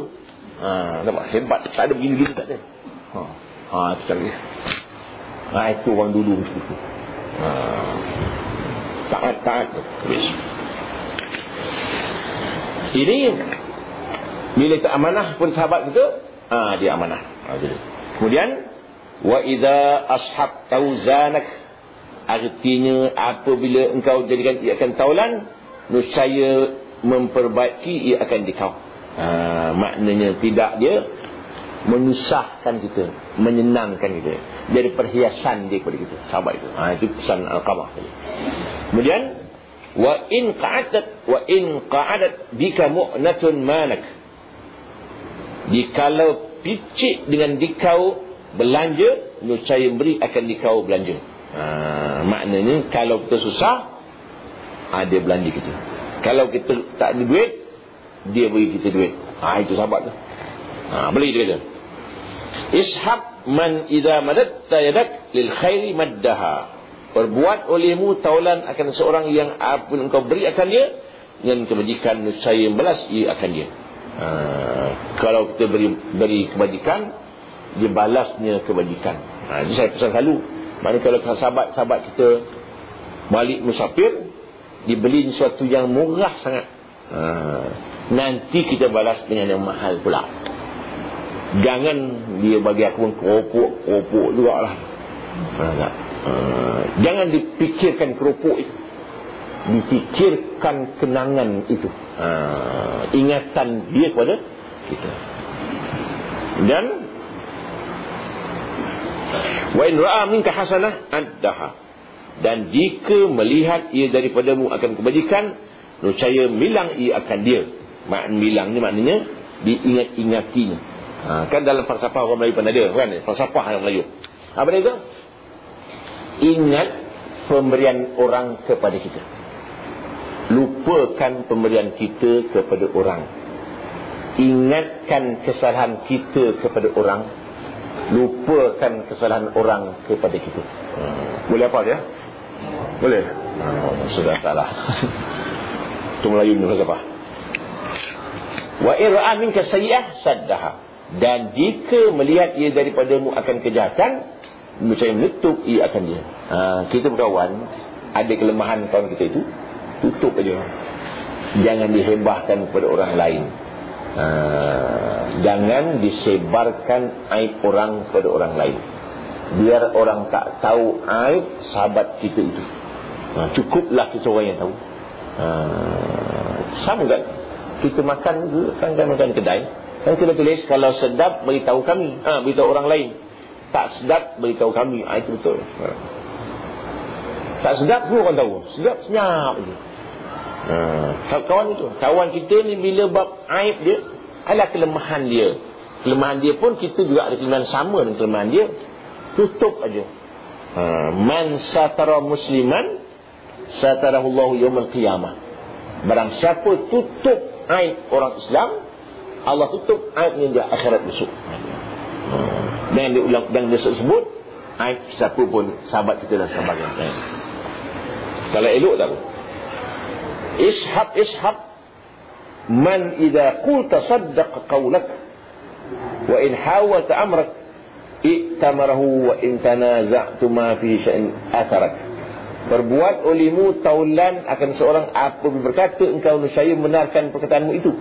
Nampak hebat, tak ada begini-begini tak ada. Itu cari. Itu orang dulu macam tu. Taat tu. Ini bila tak amanah pun sahabat kita, dia amanah. Kemudian wa idza ashabtau zanak, artinya apabila engkau jadikan ia akan taulan, nescaya memperbaiki ia akan dikau. Maknanya tidak dia menyusahkan kita, menyenangkan kita, jadi perhiasan dia kepada kita, sahabat itu. Itu pesan Al-Qamah tadi. Kemudian wa in qa'adat bika mu'natun manak, dikalau picit dengan dikau belanja, nescaya beri akan dikau belanja. Maknanya kalau kita susah, dia belanja kita. Kalau kita tak ada duit, dia beri kita duit. Itu sahabat tu. Beli dia kata, ishab man idza madatta yadak lil khairi maddaha, perbuat olehmu taulan akan seorang yang apa engkau beri akan dia dengan kebajikan, nescaya membalas ia akan dia. Kalau kita beri kebajikan, dia balasnya kebajikan. Itu saya pesan selalu. Maknanya kalau sahabat-sahabat kita balik musafir, dibeli sesuatu yang murah sangat, nanti kita balas dengan yang mahal pula. Jangan dia bagi aku keropok jugalah. Jangan dipikirkan keropok itu, dipikirkan kenangan itu, ingatan dia kepada kita. Dan wa in ra'a minka hasanah addaha, dan jika melihat ia daripadamu akan kebajikan, nescaya bilang ia akan dia. Bilang ni maknanya diingat-ingatinya. Kan dalam falsafah orang Melayu pun ada kan, falsafah orang Melayu. Apa dia tu? Ingat pemberian orang kepada kita, lupakan pemberian kita kepada orang. Ingatkan kesalahan kita kepada orang, lupakan kesalahan orang kepada kita. Boleh apa dia? Boleh? Sudah taklah. Itu Melayu ni apa? Wa ir'a minka sayyi'ah saddaha, dan jika melihat ia daripadamu akan kejahatan, nescaya menutup ia akan dia. Kita berkawan, ada kelemahan kawan kita itu, tutup aja. Jangan dihebahkan kepada orang lain. Jangan disebarkan aib orang kepada orang lain. Biar orang tak tahu aib sahabat kita itu. Cukuplah kita orang yang tahu. Sama kan? Kita makan kan makan kedai, kan kita tulis kalau sedap beritahu kami, beritahu orang lain. Tak sedap beritahu kami. Itu betul. Tak sedap pun orang tahu. Sedap senyap je. Kawan itu, kawan kita ni bila bab aib dia adalah kelemahan dia. Kelemahan dia pun kita juga ada kelemahan sama dengan kelemahan dia. Tutup aja. Man satara musliman satarahullahu yawmal qiyamah. Barang siapa tutup aib orang Islam, Allah tutup aibnya di akhirat besok. Dan diulang, dan disebut aib siapa pun, sahabat kita dan sebagainya. Kalau elok tak? Ishab man idza qulta saddaq qawlak wa in hawata amrak i'tamarahu wa in tanaza'tuma fi syai'in atharak. Perbuat olehmu taulan akan seorang apabila berkata engkau nescaya membenarkan perkataanmu itu,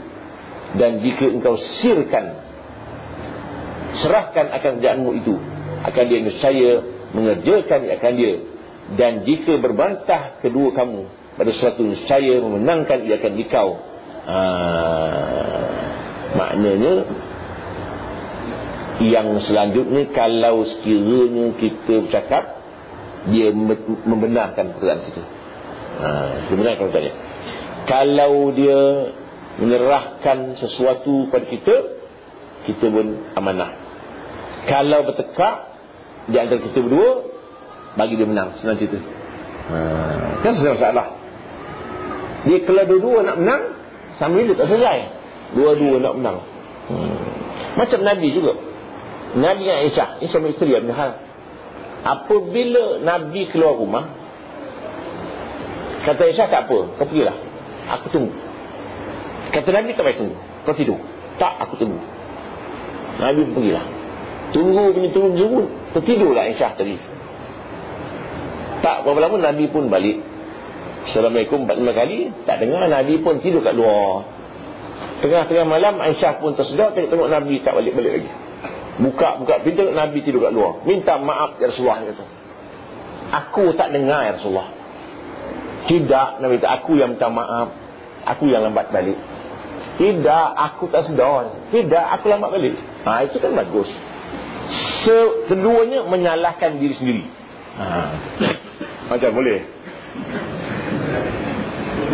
dan jika engkau sirkan, serahkan akan kerjaanmu itu, akan dia nescaya mengerjakan akan dia. Dan jika berbantah kedua kamu pada sesuatu, nescaya memenangkan ia akan dikau. Maknanya yang selanjutnya, kalau sekiranya kita bercakap, dia membenarkan perkataan kita. Sebenarnya kalau tanya, kalau dia menyerahkan sesuatu kepada kita, kita pun amanah. Kalau bertekak di antara kita berdua, bagi dia menang, senang cerita. Kan sedang masalah. Dia kalau dua-dua nak menang, sama dia tak selesai. Dua-dua nak menang. Macam Nabi juga. Nabi dengan Aisyah, ini suami isteri yang hal. Apabila Nabi keluar rumah, kata Aisyah, tak apa, kau pergilah, aku tunggu. Kata Nabi, tak payah tunggu, kau tidur. Tak, aku tunggu. Nabi pergilah. Tunggu, tertidurlah Aisyah tadi. Tak berapa lama Nabi pun balik. Assalamualaikum 4-5 kali, tak dengar. Nabi pun tidur kat luar. Tengah-tengah malam Aisyah pun tersedar, tengok Nabi tak balik-balik lagi. Buka pintu, Nabi tidur kat luar. Minta maaf ya Rasulullah, kata. Aku tak dengar ya Rasulullah. Tidak, Nabi kata, aku yang minta maaf. Aku yang lambat balik. Tidak, aku tak sedar. Tidak, aku lambat balik. Itu kan bagus. Keduanya menyalahkan diri sendiri. Macam boleh.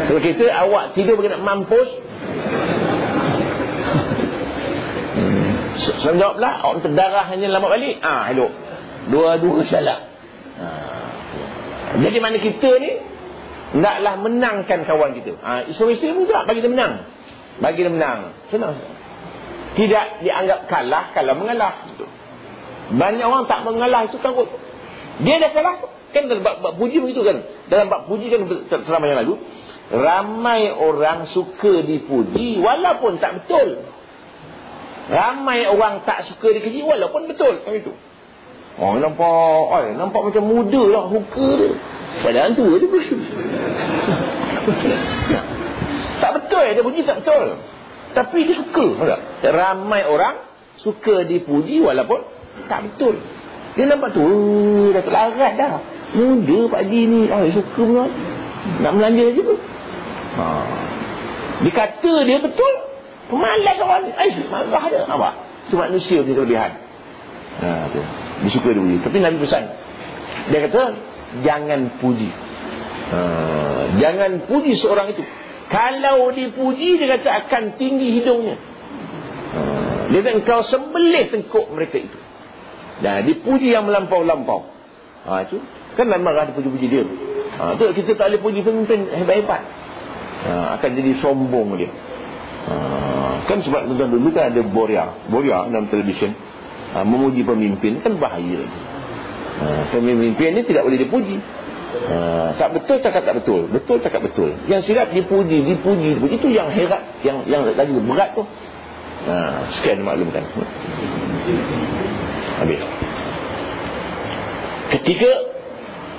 Kalau kita awak tidur bagi nak mampus, saya jawablah, awak terdarah hanya lambat balik. Elok. Dua-dua salah. Jadi mana kita ni naklah menangkan kawan kita. Isteri juga bagi dia menang. Senang. Tidak dianggap kalah kalau mengalah. Banyak orang tak mengalah itu kan dia dah salah. Kan dalam bab puji begitu kan. Dalam bab puji kan selama yang lalu, ramai orang suka dipuji walaupun tak betul. Ramai orang tak suka dipuji walaupun betul. Macam itu. Nampak macam muda lah muka dia. Padahal tua dia pun. Tak betul dia puji, tak betul. Tapi dia suka. Ramai orang suka dipuji walaupun tak betul. Dia nampak tu, dah terlarat dah. Muda pagi ni, suka pun. Nak melanja je pun. Dikata dia betul, pemalas orang ni. Marah dia. Nampak? Itu manusia punya kelebihan. Dia suka dia puji. Tapi Nabi pesan, dia kata, jangan puji. Jangan puji seorang itu. Kalau dipuji, dia kata akan tinggi hidungnya. Dia kata engkau sembelih tengkuk mereka itu. Dan dipuji yang melampau-lampau. Itu kan memang ada puji-puji dia. Itu kita tak boleh puji pemimpin hebat-hebat. Akan jadi sombong dia. Kan sebab dulu kan ada Boria dalam televisyen, memuji pemimpin kan bahaya. Pemimpin ni tidak boleh dipuji. Tak betul cakap tak betul, betul cakap betul. Yang silap dipuji. Itu yang herat, yang lagi berat tu. Sekian dimaklumkan. Habis.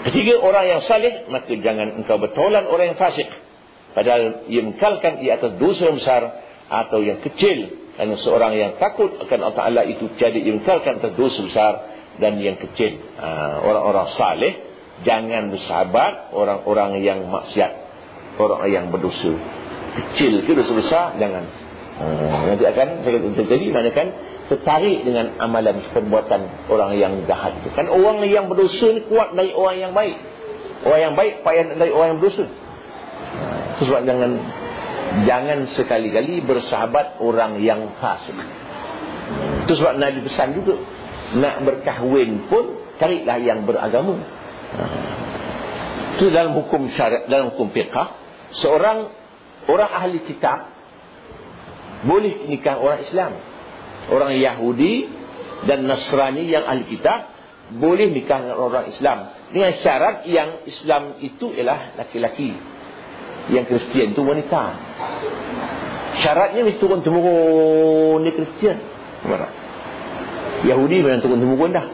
Ketiga orang yang salih, maka jangan engkau bertaulan orang yang fasik, padahal ia mengkalkan di atas dosa yang besar atau yang kecil. Kerana seorang yang takut akan Allah Ta'ala itu jadi ia mengkalkan atas dosa besar dan yang kecil. Orang-orang salih jangan bersahabat orang-orang yang maksiat, orang yang berdosa kecil ke dosa besar, jangan. Nanti akan saya kata tadi, manakan tertarik dengan amalan perbuatan orang yang jahat itu. Kan orang yang berdosa ni kuat dari orang yang baik. Orang yang baik payah dari orang yang berdosa. Sebab jangan sekali-kali bersahabat orang yang fasik. Itu sebab Nabi pesan juga, nak berkahwin pun carilah yang beragama. Itu dalam hukum syariat, dalam hukum fiqh, orang ahli kitab boleh nikah orang Islam. Orang Yahudi dan Nasrani yang ahli kitab boleh nikah dengan orang Islam, dengan syarat yang Islam itu ialah laki-laki, yang Kristian itu wanita. Syaratnya mesti turun-temurun ni Kristian. Yahudi memang turun-temurun dah.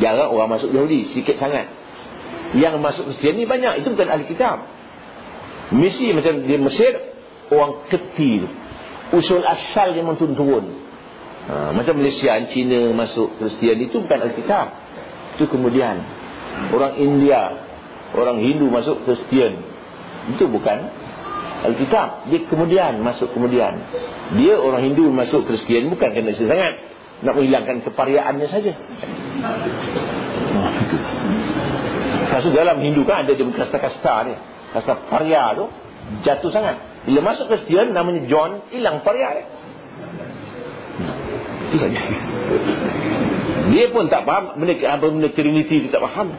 Jarang orang masuk Yahudi, sikit sangat. Yang masuk Kristian ni banyak, itu bukan ahli kitab. Misi macam di Mesir, orang Keti, usul asal yang turun-turun. Macam Malaysia, Cina masuk Kristian itu bukan Alkitab. Itu kemudian. Orang India, orang Hindu masuk Kristian, itu bukan Alkitab. Dia kemudian, masuk kemudian. Dia orang Hindu masuk Kristian bukan kerana sangat nak menghilangkan kepariaannya saja. Maksud dalam Hindu kan ada kasta-kasta ni. Kasta paria tu jatuh sangat. Bila masuk Kristian namanya John, hilang paria dia. Dia pun tak faham benda Trinity tu, tak faham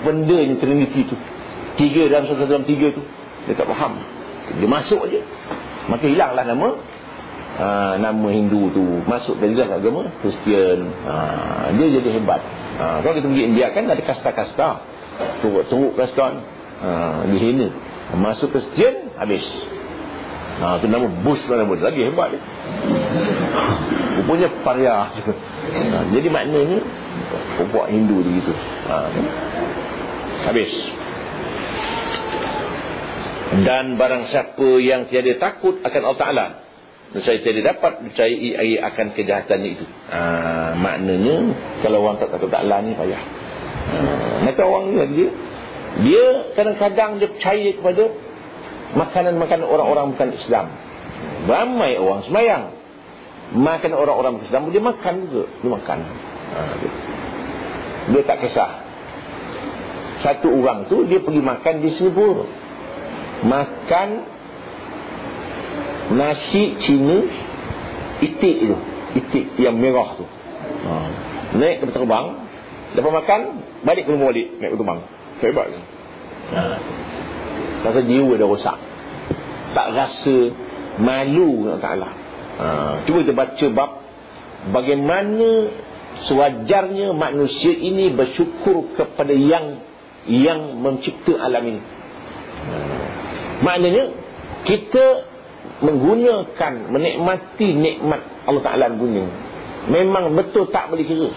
benda yang Trinity tu, 3 dalam 1 dalam 3 tu dia tak faham. Dia masuk aja, maka hilanglah nama nama Hindu tu masuk ke dalam agama Kristian, dia jadi hebat. Kalau kita pergi India kan ada kasta-kasta, teruk kasta, dihina. Masuk Kristian, habis. Tu nama Bush lagi hebat dia. Rupanya pariah. Jadi maknanya puak Hindu begitu. Habis. Dan barang siapa yang tiada takut akan Allah Ta'ala, saya tidak dapat percayai akan kejahatannya itu. Maknanya kalau orang tak takut Ta'ala ni payah. Maka orang ni dia kadang-kadang dia percaya kepada makanan-makanan orang-orang bukan Islam. Ramai orang sembahyang, makan orang-orang bukan Islam, dia makan juga. Dia makan. Dia tak kisah. Satu orang tu dia pergi makan di Singapura, makan nasi Cina itik tu, itik yang merah tu. Naik ke terbang, lepas makan balik ke rumah balik, naik ke terbang. Hebat ni. Rasa jiwa dah rosak, tak rasa malu dengan Ta'ala. Cuba kita baca bab bagaimana sewajarnya manusia ini bersyukur kepada yang mencipta alam ini. Maknanya kita menggunakan, menikmati nikmat Allah Ta'ala punya, memang betul tak boleh kira.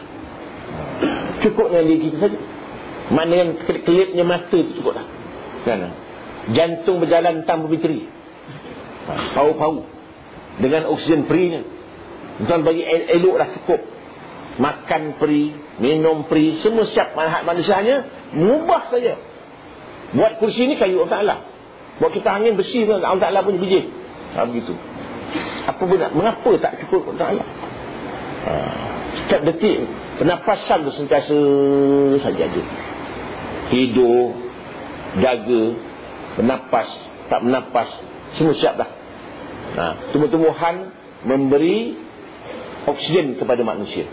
Cukup dengan diri kita saja. Maknanya kelipnya mata itu cukup dah. Kan? Jantung berjalan tanpa bateri, paru-paru dengan oksigen free-nya. Tuan bagi elok dah cukup. Makan free, minum free, semua siap. Manusia hanya mengubah saja. Buat kursi ni kayu Allah Ta'ala, buat kita angin besi Allah Ta'ala punya biji. Begitu. Apa benar? Mengapa tak cukup Allah Ta'ala? Setiap detik pernafasan tu sentiasa saja ada. Hidup, jaga, bernapas, tak bernapas, semua siap dah. Tumbuh-tumbuhan memberi oksigen kepada manusia,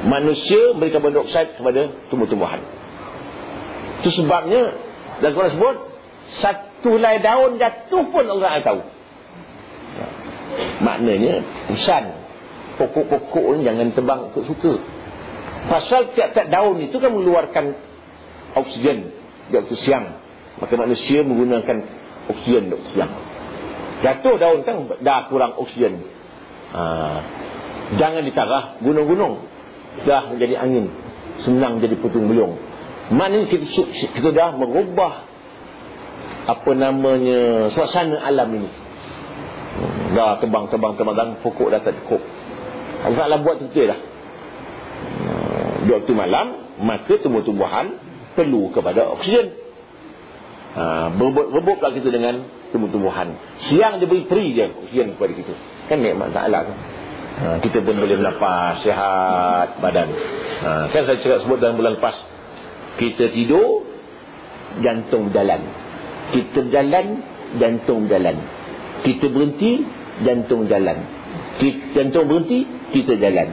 manusia memberi karbon dioksida kepada tumbuh-tumbuhan. Itu sebabnya dalam Quran sebut satu helai daun jatuh pun Allah tahu. Maknanya pesan pokok-pokok ni jangan tebang ikut suka. Pasal tiap-tiap daun itu kan mengeluarkan oksigen di waktu siang, maka manusia menggunakan oksigen di waktu siang. Jatuh daun kan dah kurang oksigen. Jangan ditarah gunung-gunung, dah menjadi angin, senang jadi puting beliung. Maknanya kita dah merubah apa namanya suasana alam ini. Dah tebang pokok dah tak cukup. Allah Ta'ala buat betul dah. Di waktu malam, maka tumbuh-tumbuhan perlu kepada oksigen. Berebut-rebutlah kita dengan tumbuh-tumbuhan. Siang dia beri free je oksigen kepada kita. Kan nikmat Ta'ala kan. Kita pun boleh bernapas, sihat badan. Kan saya cakap sebut dalam bulan lepas, kita tidur, jantung berjalan. Kita berjalan, jantung berjalan. Kita berhenti, jantung jalan. Jantung berhenti, kita jalan.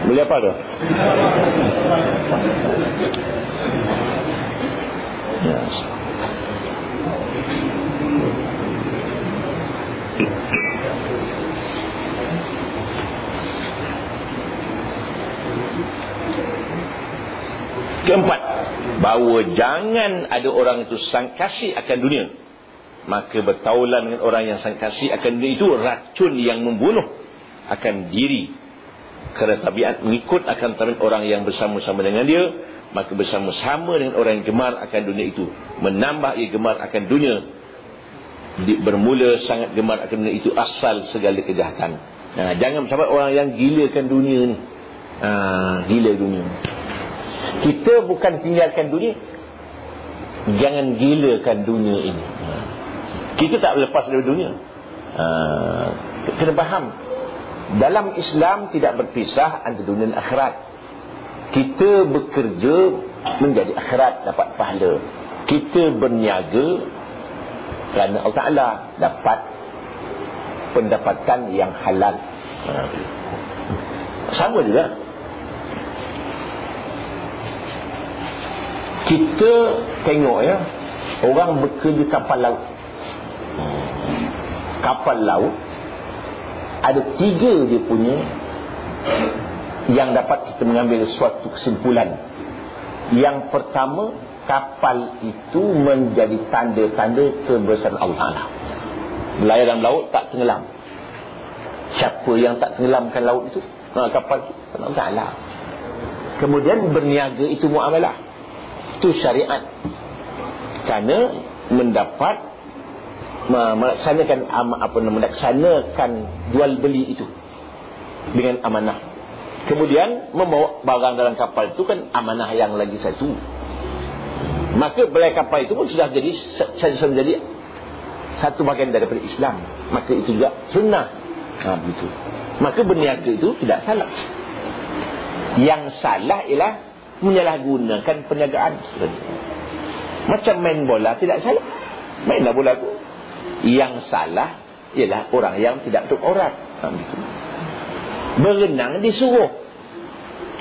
Boleh apa tu? Yes. Keempat, bahawa jangan ada orang itu sang kasih akan dunia, maka bertaulan dengan orang yang sang kasih akan dunia itu racun yang membunuh akan diri. Kerana tabiat mengikut akan tabiat orang yang bersama-sama dengan dia, maka bersama-sama dengan orang yang gemar akan dunia itu, menambah ia gemar akan dunia. Bermula sangat gemar akan dunia itu asal segala kejahatan. Jangan sampai orang yang gilakan dunia ni. Gila dunia. Kita bukan tinggalkan dunia, jangan gilakan dunia ini. Kita tak lepas dari dunia. Kena faham, dalam Islam tidak berpisah antara dunia dan akhirat. Kita bekerja menjadi akhirat, dapat pahala. Kita berniaga kerana Allah Ta'ala, dapat pendapatan yang halal. Sama juga. Kita tengok ya, Orang bekerja kapal laut. Kapal laut ada 3 dia punya yang dapat kita mengambil suatu kesimpulan. Yang pertama, kapal itu menjadi tanda-tanda kebesaran Allah Ta'ala. Berlayar dalam laut tak tenggelam. Siapa yang tak tenggelamkan laut itu? Kapal itu Allah Ta'ala. Kemudian berniaga itu muamalah, itu syariat. Kerana mendapat melaksanakan jual beli itu dengan amanah. Kemudian membawa barang dalam kapal itu kan amanah yang lagi satu. Maka belai kapal itu pun sudah menjadi satu bahagian daripada Islam. Maka itu juga sunnah. Begitu. Maka berniaga itu tidak salah. Yang salah ialah menyalahgunakan perniagaan. Macam main bola tidak salah. Mainlah bola itu. Yang salah ialah orang yang tidak tutup aurat. Begitu. Berenang disuruh.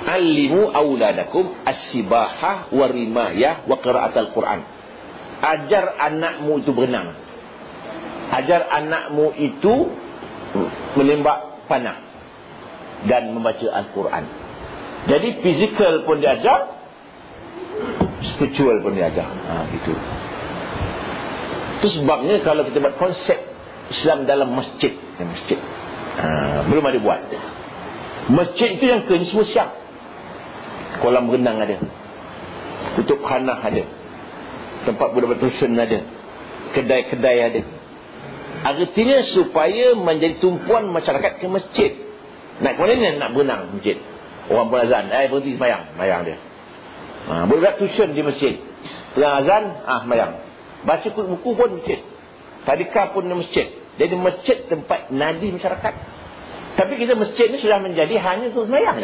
Alimu auladakum as-sibahah wa rimayah wa qiraatul Quran. Ajar anakmu itu berenang. Ajar anakmu itu menembak panah dan membaca Al-Quran. Jadi fizikal pun diajar, spiritual pun diajar. Gitu. Itu sebabnya kalau kita buat konsep Islam dalam masjid, belum ada buat. Masjid itu yang ke semua siap. Kolam renang ada, tutup khanah ada, tempat budak bertusun ada, kedai-kedai ada. Artinya supaya menjadi tumpuan masyarakat ke masjid. Nak ke mana ni? Nak berenang masjid. Orang pun azan, berhenti semayang, mayang dia. Budak tuition di masjid, tengah azan, mayang. Baca buku pun masjid, tadika pun di masjid. Jadi masjid tempat nadi masyarakat. Tapi kita masjid ni sudah menjadi hanya untuk semayang.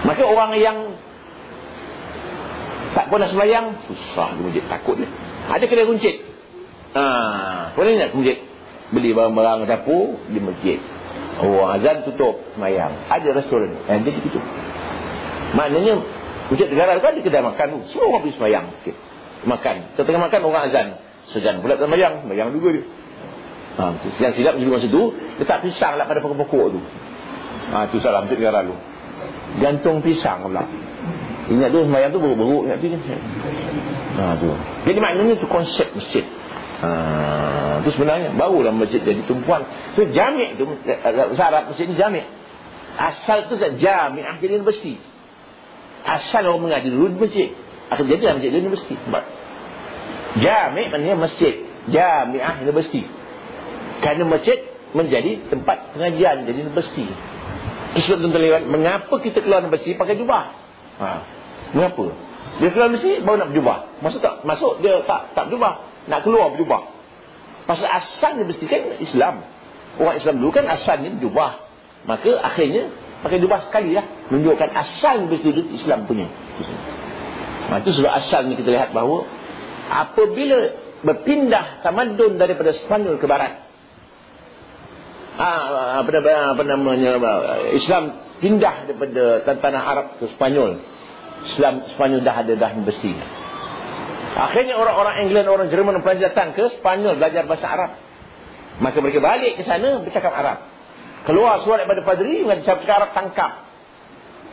Maka orang yang tak pernah semayang, susah di masjid, takut dia. Ada kedai runcit, boleh nak masjid, beli barang-barang dapur di masjid. Orang azan tutup semayang. Ada restoran jadi begitu. Maknanya masjid negara kan ada kedai makan, semua orang pergi semayang sikit. Makan, setengah makan orang azan, segan pula semayang juga dia. Yang silap dulu masa tu, letak pisang lah pada pokok-pokok tu. Itu salah masjid negara tu, gantung pisang pula. Ingat tu semayang tu beruk-beruk, ingat tu kan. Tu. Jadi maknanya tu konsep masjid. Itu sebenarnya barulah masjid jadi tumpuan. So jami' tu bahasa Arab masjid ni jami'. Asal tu tak jami'ah jadi universiti. Asal orang mengaji dulu di masjid, akan jadi masjid jadi universiti. Jami' maknanya masjid, jami'ah universiti. Kerana masjid menjadi tempat pengajian, jadi universiti. Sebab tuan lewat, mengapa kita keluar universiti pakai jubah? Mengapa? Dia keluar universiti baru nak berjubah. Masuk dia tak berjubah, nak keluar berjubah. Pasal asal universiti kan Islam. Orang Islam dulu kan asalnya berjubah. Maka akhirnya pakai jubah sekali lah, menunjukkan asal universiti itu Islam punya. Itu sebab asal ni kita lihat bahawa apabila berpindah tamadun daripada Spanyol ke barat, Islam pindah daripada tanah Arab ke Spanyol. Spanyol dah universiti. Akhirnya orang-orang England, orang Jerman pelajar datang ke Spanyol belajar bahasa Arab. Maka mereka balik ke sana bercakap Arab. Keluar surat daripada padri, cakap Arab tangkap.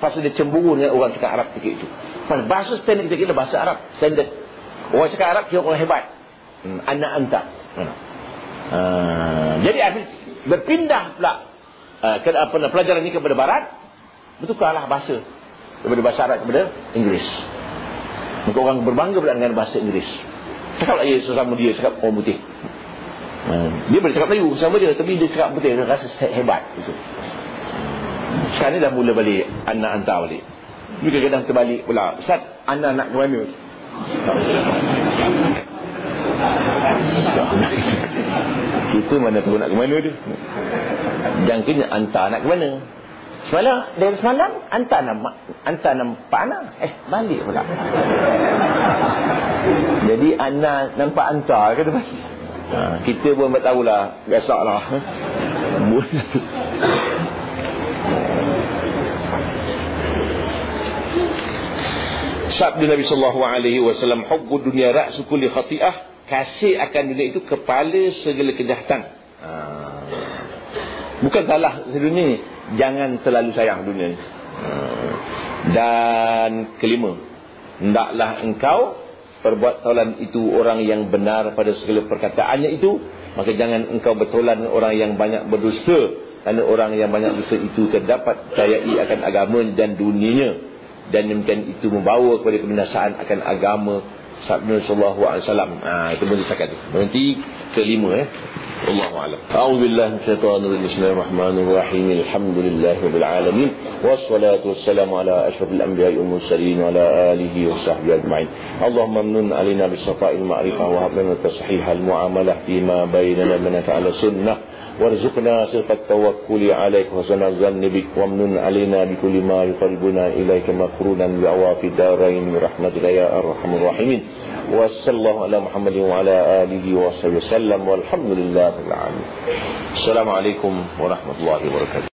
Pasal dia cemburu dengan orang cakap Arab ketika itu. Pasal bahasa standard kita kira bahasa Arab standard. Orang cakap Arab kira orang hebat. Anak anta. Jadi berpindah pula pelajaran ini kepada barat, bertukarlah bahasa daripada bahasa Arab kepada Inggeris. Maka orang berbangga pula dengan bahasa Inggeris. Cakap lagi sesama dia, cakap orang putih. Dia boleh cakap Melayu sama dia, tapi dia cakap putih, dia rasa hebat itu. Sekarang ni dah mula balik anak hantar balik. Dia kadang-kadang terbalik pula, Ustaz, anak nak ke mana? Kita mana tahu nak ke mana dia. Jangkanya hantar nak ke mana. Dari semalam hantar nampak anak, balik pula. Jadi anak nampak hantar kata balik. Kita pun tak tahulah, biasalah. Sabda Nabi sallallahu alaihi wasallam, hubbud dunya ra'su kulli khati'ah, kasih akan dunia itu kepala segala kejahatan. Bukan salah dunia ni, jangan terlalu sayang dunia ni. Dan kelima, hendaklah engkau perbuat taulan itu orang yang benar pada segala perkataannya itu, maka jangan engkau bertaulan orang yang banyak berdusta, kerana orang yang banyak dusta itu terdapat percayai akan agama dan dunianya, dan mungkin itu membawa kepada kebinasaan akan agama. Sabda sallallahu alaihi wasallam. Itu boleh cakap tu. Berhenti kelima. Wallahu a'lam. A'udzubillahi minasyaitonir rajim. Bismillahirrahmanirrahim. Alhamdulillahirabbil alamin. Wassalatu wassalamu ala asyrafil anbiya'i wal mursalin wa ala alihi wa sahbihi ajma'in. Allahumma amnun alaina bisafa'il ma'rifah wa hab lana tasihhal muamalah fima bainana minaka ala sunnah. وارزقنا صدق التوكل عليك وحسن الظن بك وامنن علينا بكل ما يقربنا إليك مغفورا بعوافي الدارين برحمتك يا أرحم الراحمين وصلى الله على محمد وعلى آله وصحبه وسلم والحمد لله رب العالمين. السلام عليكم ورحمة الله وبركاته.